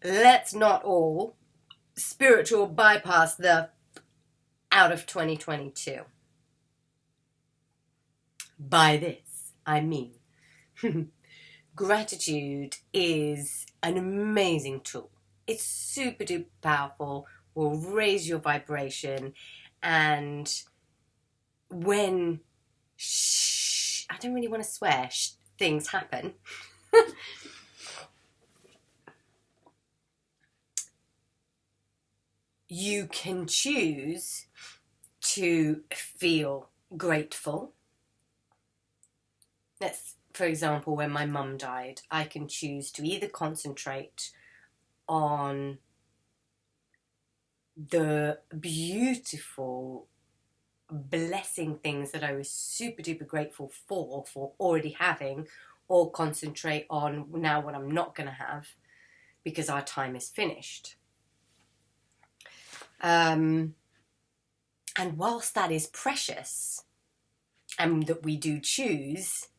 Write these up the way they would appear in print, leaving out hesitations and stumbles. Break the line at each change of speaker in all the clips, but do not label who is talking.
let's not all spiritual bypass the out of 2022. By this, I mean gratitude is an amazing tool. It's super duper powerful, will raise your vibration, and when I don't really want to swear, things happen. You can choose to feel grateful. Let's, for example, when my mum died, I can choose to either concentrate on the beautiful blessing things that I was super duper grateful for already having, or concentrate on now what I'm not going to have because our time is finished. And whilst that is precious and that we do choose,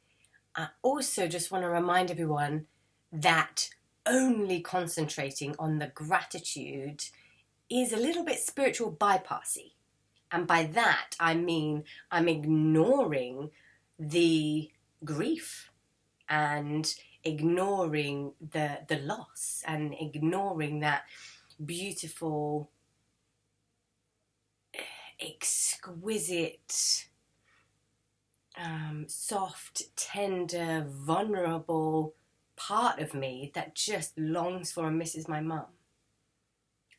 I also just want to remind everyone that only concentrating on the gratitude is a little bit spiritual bypassy. And by that, I mean I'm ignoring the grief and ignoring the loss and ignoring that beautiful, exquisite, soft, tender, vulnerable part of me that just longs for and misses my mum.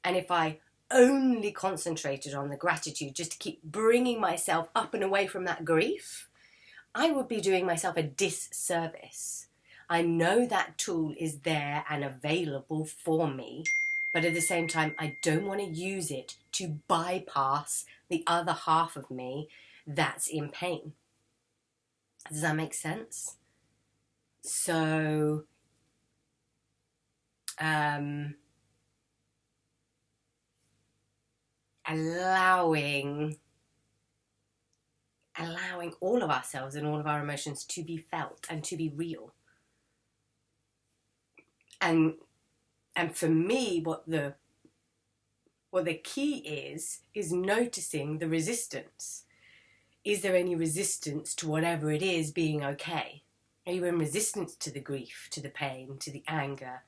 And if I only concentrated on the gratitude just to keep bringing myself up and away from that grief, I would be doing myself a disservice. I know that tool is there and available for me, but at the same time, I don't want to use it to bypass the other half of me that's in pain. Does that make sense? So, allowing all of ourselves and all of our emotions to be felt and to be real. And for me, what the key is noticing the resistance. Is there any resistance to whatever it is being okay? Are you in resistance to the grief, to the pain, to the anger,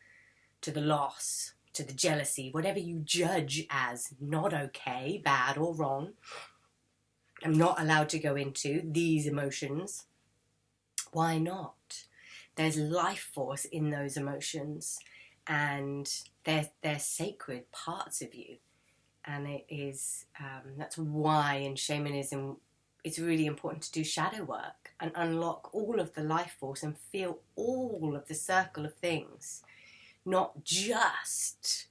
to the loss, to the jealousy, whatever you judge as not okay, bad or wrong? I'm not allowed to go into these emotions. Why not? There's life force in those emotions, and they're sacred parts of you. And it is, that's why in shamanism, it's really important to do shadow work and unlock all of the life force and feel all of the circle of things. Not just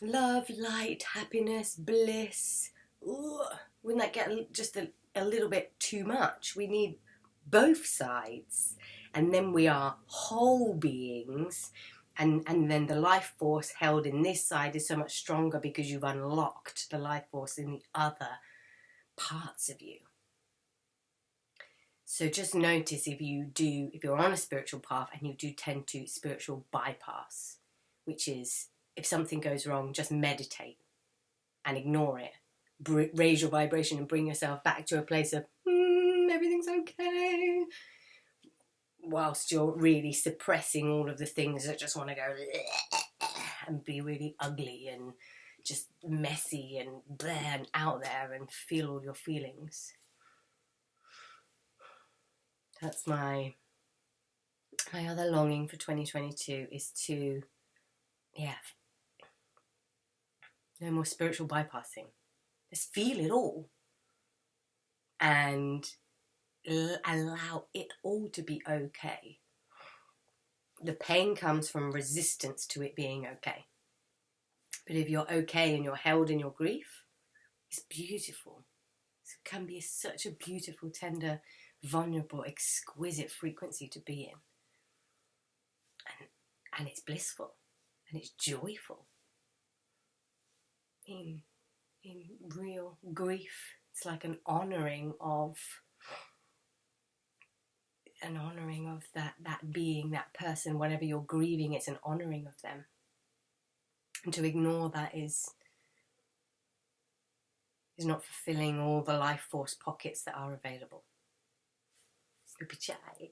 love, light, happiness, bliss. Ooh, wouldn't that get just a little bit too much? We need both sides. And then we are whole beings. And then the life force held in this side is so much stronger because you've unlocked the life force in the other parts of you. So just notice if you're on a spiritual path and you do tend to spiritual bypass, which is if something goes wrong, just meditate and ignore it. Raise your vibration and bring yourself back to a place of everything's okay, whilst you're really suppressing all of the things that just want to go and be really ugly and just messy and out there and feel all your feelings. That's my other longing for 2022 is to, no more spiritual bypassing. Just feel it all and allow it all to be okay. The pain comes from resistance to it being okay. But if you're okay and you're held in your grief, it's beautiful. It can be such a beautiful, tender, vulnerable, exquisite frequency to be in. And it's blissful and it's joyful. In real grief, it's like an honouring of that being, that person, whatever you're grieving, it's an honouring of them. And to ignore that is not fulfilling all the life force pockets that are available. Upachai.